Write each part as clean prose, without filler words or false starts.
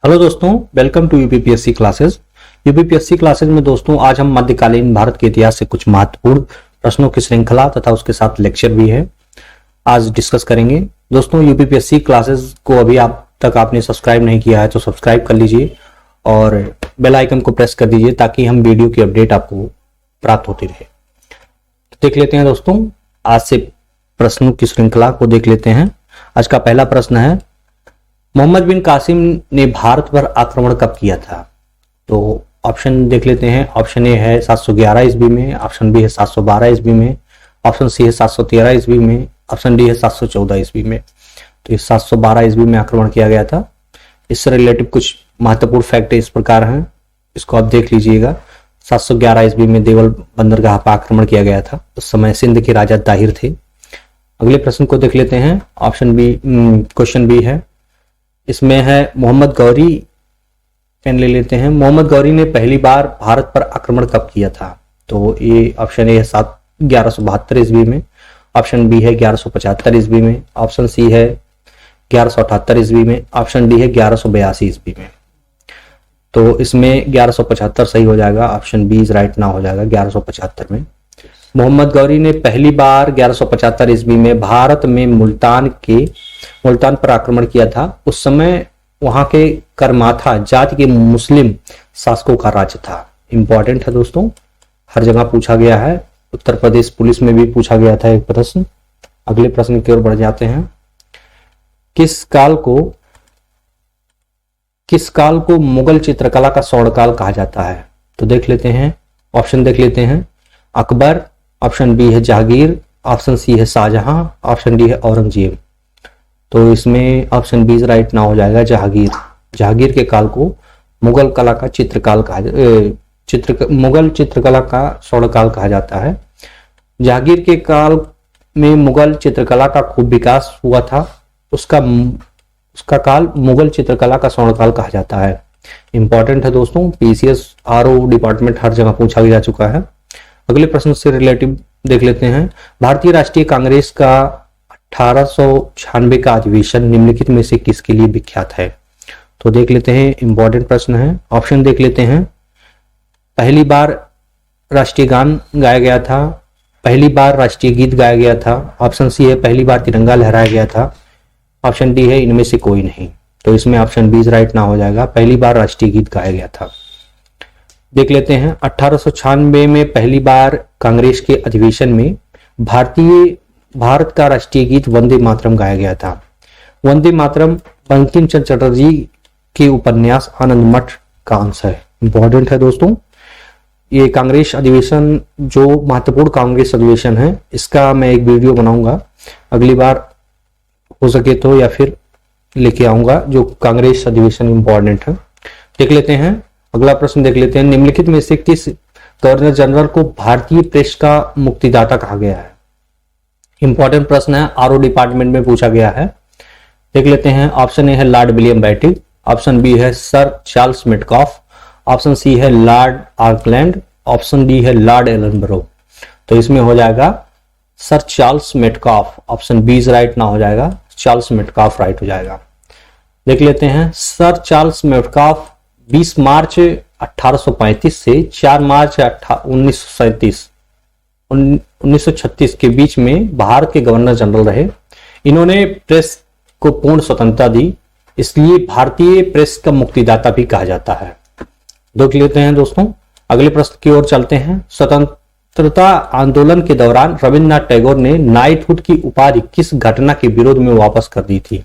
Hello दोस्तों, welcome to UPPSC classes. UPPSC classes में दोस्तों आज हम मध्यकालीन भारत के इतिहास से कुछ महत्वपूर्ण प्रश्नों की श्रृंखला तथा उसके साथ लेक्चर भी है आज डिस्कस करेंगे। दोस्तों यूपीपीएससी क्लासेस को अभी आप तक आपने सब्सक्राइब नहीं किया है तो सब्सक्राइब कर लीजिए और बेल आइकन को प्रेस कर दीजिए ताकि हम वीडियो की अपडेट आपको प्राप्त होती रहे। देख लेते हैं दोस्तों, आज से प्रश्नों की श्रृंखला को देख लेते हैं। आज का पहला प्रश्न है, मोहम्मद बिन कासिम ने भारत पर आक्रमण कब किया था? तो ऑप्शन देख लेते हैं। ऑप्शन ए है 711 ईस्वी में, ऑप्शन बी है 712 ईस्वी में, ऑप्शन सी है 713 ईस्वी में, ऑप्शन डी है 714 ईस्वी में। तो इस 712 ईस्वी में आक्रमण किया गया था। इससे रिलेटिव कुछ महत्वपूर्ण फैक्ट इस प्रकार हैं, इसको आप देख लीजिएगा। 711 ईस्वी में देवल बंदरगाह पर आक्रमण किया गया था। उस समय सिंध के राजा ताहिर थे। अगले प्रश्न को देख लेते हैं। ऑप्शन बी क्वेश्चन बी है, इसमें है मोहम्मद गौरी। पेन ले लेते हैं। मोहम्मद गौरी ने पहली बार भारत पर आक्रमण कब किया था? तो ये ऑप्शन ए है 1172 ईस्वी में, ऑप्शन बी है 1175 ईस्वी में, ऑप्शन सी है 1178 ईस्वी में, ऑप्शन डी है 1182 ईस्वी में। तो इसमें 1175 सही हो जाएगा, ऑप्शन बी इज राइट ना हो जाएगा 1175 में। मोहम्मद गौरी ने पहली बार 1175 ईस्वी में भारत में मुल्तान पर आक्रमण किया था। उस समय वहां के करमाथा जाति के मुस्लिम शासकों का राज्य था। इंपॉर्टेंट है दोस्तों, हर जगह पूछा गया है। उत्तर प्रदेश पुलिस में भी पूछा गया था एक प्रश्न। अगले प्रश्न की ओर बढ़ जाते हैं। किस काल को मुगल चित्रकला का स्वर्णकाल कहा जाता है? तो देख लेते हैं, ऑप्शन देख लेते हैं। अकबर, ऑप्शन बी है जहांगीर, ऑप्शन सी है शाहजहां, ऑप्शन डी है औरंगजेब। तो इसमें ऑप्शन बी राइट ना हो जाएगा, जहांगीर के काल को मुगल कला का मुगल चित्रकला का स्वर्णकाल कहा जाता है। जहांगीर के काल में मुगल चित्रकला का खूब विकास हुआ था। उसका काल मुगल चित्रकला का स्वर्णकाल कहा जाता है। इंपॉर्टेंट है दोस्तों, पीसीएस आरओ डिपार्टमेंट हर जगह पूछा जा चुका है। अगले प्रश्न से रिलेटिव देख लेते हैं। भारतीय राष्ट्रीय कांग्रेस का 1896 का अधिवेशन निम्नलिखित में से किसके लिए विख्यात है? तो देख लेते हैं, इंपॉर्टेंट प्रश्न है। ऑप्शन देख लेते हैं। पहली बार राष्ट्रीय गान गाया गया था, पहली बार राष्ट्रीय गीत गाया गया था, ऑप्शन सी है पहली बार तिरंगा लहराया गया था, ऑप्शन डी है इनमें से कोई नहीं। तो इसमें ऑप्शन बी राइट ना हो जाएगा, पहली बार राष्ट्रीय गीत गाया गया था। देख लेते हैं। 1896 में पहली बार कांग्रेस के अधिवेशन में भारत का राष्ट्रीय गीत वंदे मातरम गाया गया था। वंदे मातरम बंकिम चंद्र चटर्जी के उपन्यास आनंद मठ का अंश है। इंपॉर्टेंट है दोस्तों, ये कांग्रेस अधिवेशन जो महत्वपूर्ण कांग्रेस अधिवेशन है, इसका मैं एक वीडियो बनाऊंगा अगली बार हो सके तो, या फिर लेके आऊंगा जो कांग्रेस अधिवेशन इंपॉर्टेंट है। देख लेते हैं। अगला प्रश्न देख लेते हैं। निम्नलिखित में से किस गवर्नर जनरल को भारतीय प्रेस का मुक्तिदाता कहा गया है? इंपॉर्टेंट प्रश्न है, आरओ डिपार्टमेंट में पूछा गया है। देख लेते हैं। ऑप्शन ए है Lord William Bentinck, option B है Sir Charles Metcalfe, option C है लॉर्ड आर्कलैंड, ऑप्शन डी है लॉर्ड एलनबरो। तो इसमें हो जाएगा Sir Charles Metcalfe, option B right ना हो जाएगा, चार्ल्स मेटकॉफ राइट हो जाएगा। देख लेते हैं। सर चार्ल्स मेटकॉफ 20 मार्च 1835 से 4 मार्च 1936 के बीच में भारत के गवर्नर जनरल रहे। इन्होंने प्रेस को पूर्ण स्वतंत्रता दी, इसलिए भारतीय प्रेस का मुक्तिदाता भी कहा जाता है। देख लेते हैं दोस्तों। अगले प्रश्न की ओर चलते हैं। स्वतंत्रता आंदोलन के दौरान रविन्द्रनाथ टैगोर ने नाइटहुड की उपाधि किस घटना के विरोध में वापस कर दी थी?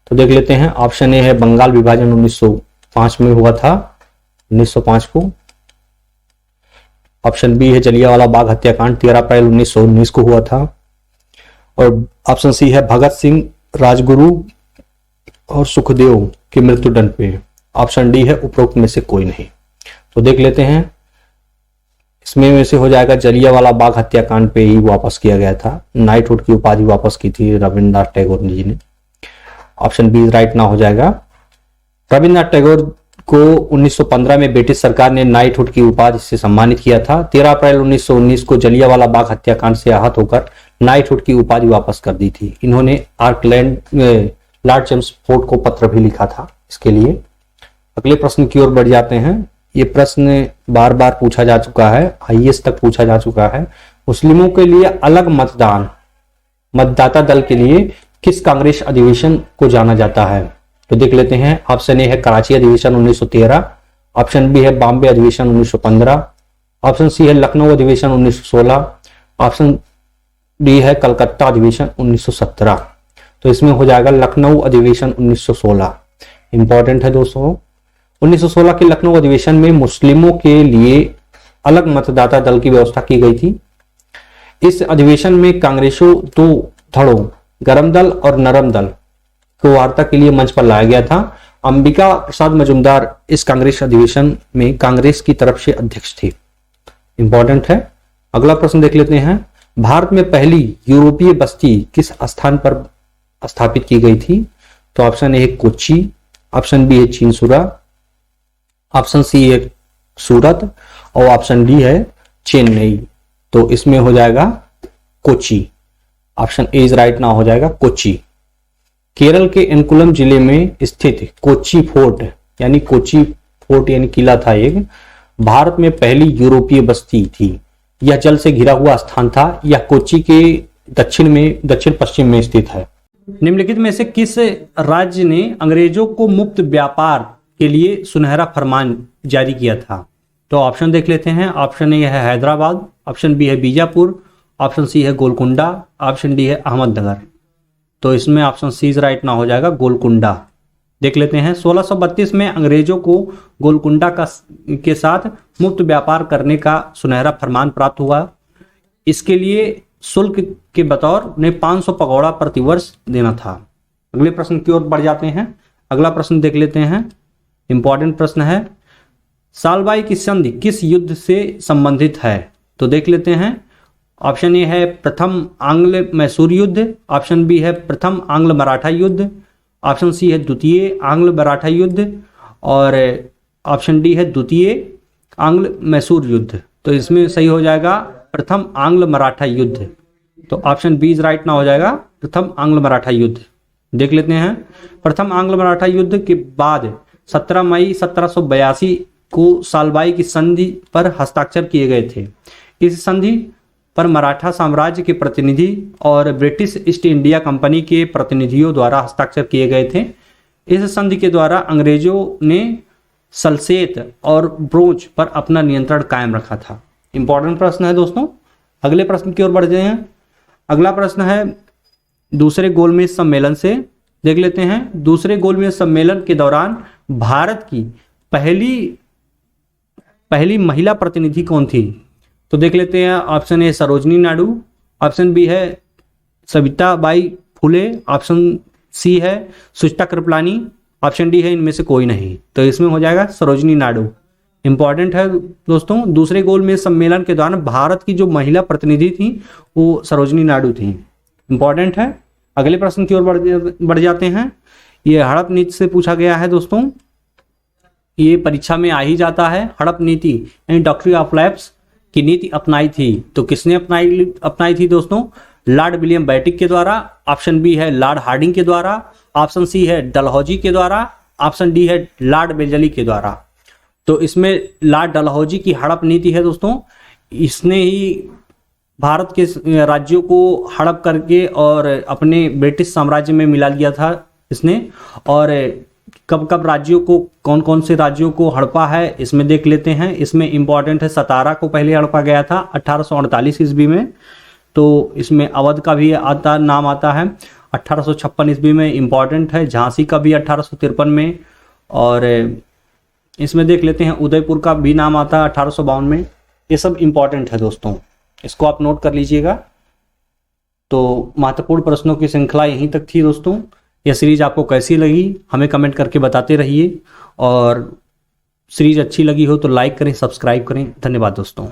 तो देख लेते हैं। ऑप्शन ए है बंगाल विभाजन 1905 में हुआ था, 1905 को। ऑप्शन बी है जलियांवाला बाग हत्याकांड 13 अप्रैल 1919 को हुआ था, और ऑप्शन सी है भगत सिंह, राजगुरु और सुखदेव के मृत्युदंड पे। ऑप्शन डी है उपरोक्त में से कोई नहीं। तो देख लेते हैं। इसमें में से हो जाएगा जलियांवाला बाग हत्याकांड पे ही वापस किया गया था। नाइटहुड की उपाधि वापस की थी रविन्द्रनाथ टैगोर जी ने। ऑप्शन बी राइट ना हो जाएगा। रविन्द्रनाथ टैगोर को 1915 में ब्रिटिश सरकार ने नाइटहुड की उपाधि से सम्मानित किया था। 13 अप्रैल 1919 को जलियांवाला बाग हत्याकांड से आहत होकर नाइटहुड की उपाधि वापस कर दी थी। इन्होंने आर्कलैंड लॉर्ड जेम्स फोर्ड को पत्र भी लिखा था इसके लिए। अगले प्रश्न की ओर बढ़ जाते हैं। ये प्रश्न बार बार पूछा जा चुका है, आईएएस तक पूछा जा चुका है। मुस्लिमों के लिए अलग मतदाता दल के लिए किस कांग्रेस अधिवेशन को जाना जाता है? तो देख लेते हैं। ऑप्शन ए है कराची अधिवेशन 1913, ऑप्शन बी है बॉम्बे अधिवेशन 1915, ऑप्शन सी है लखनऊ अधिवेशन 1916, ऑप्शन डी है कलकत्ता अधिवेशन 1917। तो इसमें हो जाएगा लखनऊ अधिवेशन 1916। इंपॉर्टेंट है दोस्तों। 1916 के लखनऊ अधिवेशन में मुस्लिमों के लिए अलग मतदाता दल की व्यवस्था की गई थी। इस अधिवेशन में कांग्रेसों दो धड़ों गरम दल और नरम दल को वार्ता के लिए मंच पर लाया गया था। अंबिका प्रसाद मजूमदार इस कांग्रेस अधिवेशन में कांग्रेस की तरफ से अध्यक्ष थे। इंपॉर्टेंट है। अगला प्रश्न देख लेते हैं। भारत में पहली यूरोपीय बस्ती किस स्थान पर स्थापित की गई थी? तो ऑप्शन ए है कोच्चि, ऑप्शन बी है चीनसुरा, ऑप्शन सी है सूरत और ऑप्शन डी है चेन्नई। तो इसमें हो जाएगा Kochi. Option A is right ना हो जाएगा कोच्चि। केरल के एनकुलम जिले में स्थित कोच्चि फोर्ट यानी किला था एक, भारत में पहली यूरोपीय बस्ती थी। यह जल से घिरा हुआ स्थान था। यह कोच्चि के दक्षिण पश्चिम में स्थित है। निम्नलिखित में से किस राज्य ने अंग्रेजों को मुक्त व्यापार के लिए सुनहरा फरमान जारी किया था? तो ऑप्शन देख लेते हैं। ऑप्शन ए है हैदराबाद, ऑप्शन बी है बीजापुर, ऑप्शन सी है गोलकुंडा, ऑप्शन डी है अहमदनगर। तो इसमें ऑप्शन सी इज राइट ना हो जाएगा गोलकुंडा। देख लेते हैं। 1632 में अंग्रेजों को गोलकुंडा के साथ मुक्त व्यापार करने का सुनहरा फरमान प्राप्त हुआ। इसके लिए शुल्क के बतौर उन्हें 500 पगौड़ा प्रतिवर्ष देना था। अगले प्रश्न की ओर बढ़ जाते हैं। अगला प्रश्न देख लेते हैं। इंपॉर्टेंट प्रश्न है। सालबाई की संधि किस युद्ध से संबंधित है? तो देख लेते हैं। ऑप्शन ए है प्रथम आंग्ल मैसूर युद्ध, ऑप्शन बी है प्रथम आंग्ल मराठा युद्ध, ऑप्शन सी है द्वितीय आंग्ल मराठा युद्ध और ऑप्शन डी है द्वितीय आंग्ल मैसूर युद्ध। तो इसमें सही हो जाएगा प्रथम आंग्ल मराठा युद्ध। तो ऑप्शन बी इज राइट ना हो जाएगा प्रथम आंग्ल मराठा युद्ध। देख लेते हैं। प्रथम आंग्ल मराठा युद्ध के बाद 17 मई 1782 को सालबाई की संधि पर हस्ताक्षर किए गए थे। इस संधि पर मराठा साम्राज्य के प्रतिनिधि और ब्रिटिश ईस्ट इंडिया कंपनी के प्रतिनिधियों द्वारा हस्ताक्षर किए गए थे। इस संधि के द्वारा अंग्रेजों ने सल्सेत और ब्रोंच पर अपना नियंत्रण कायम रखा था। इंपॉर्टेंट प्रश्न है दोस्तों। अगले प्रश्न की ओर बढ़ जाए हैं। अगला प्रश्न है दूसरे गोलमेज सम्मेलन से। देख लेते हैं। दूसरे गोलमेज सम्मेलन के दौरान भारत की पहली महिला प्रतिनिधि कौन थी? तो देख लेते हैं। Option A Sarojini Naidu, option B है सविताबाई फुले, ऑप्शन सी है सुचित्रा कृपलानी, ऑप्शन डी है इनमें से कोई नहीं। तो इसमें हो जाएगा सरोजनी नायडू। इंपॉर्टेंट है दोस्तों। दूसरे गोलमेज सम्मेलन के दौरान भारत की जो महिला प्रतिनिधि थी वो सरोजनी नायडू थी। इंपॉर्टेंट है। अगले प्रश्न की ओर बढ़ जाते हैं। ये हड़प नीति से पूछा गया है दोस्तों। ये परीक्षा में आ ही जाता है। हड़प नीति यानी डॉक्ट्रिन ऑफ लैप्स की नीति अपनाई थी। तो किसने अपनाई थी दोस्तों? लॉर्ड विलियम बेटिक के द्वारा, ऑप्शन बी है लॉर्ड हार्डिंग के द्वारा, ऑप्शन सी है डलहौजी के द्वारा, ऑप्शन डी है लॉर्ड बेंजली के द्वारा। तो इसमें लॉर्ड डलहौजी की हड़प नीति है दोस्तों। इसने ही भारत के राज्यों को हड़प करके और अपने ब्रिटिश साम्राज्य में मिला लिया था इसने। और कब कब राज्यों को, कौन कौन से राज्यों को हड़पा है इसमें देख लेते हैं। इसमें इंपॉर्टेंट है सतारा को पहले हड़पा गया था 1848 ईस्वी में। तो इसमें अवध का भी नाम आता है 1856 ईस्वी में। इंपॉर्टेंट है झांसी का भी 1853 में। और इसमें देख लेते हैं उदयपुर का भी नाम आता है 1852 में। ये सब इंपॉर्टेंट है दोस्तों, इसको आप नोट कर लीजिएगा। तो महत्वपूर्ण प्रश्नों की श्रृंखला यहीं तक थी दोस्तों। यह सीरीज आपको कैसी लगी हमें कमेंट करके बताते रहिए, और सीरीज अच्छी लगी हो तो लाइक करें, सब्सक्राइब करें। धन्यवाद दोस्तों।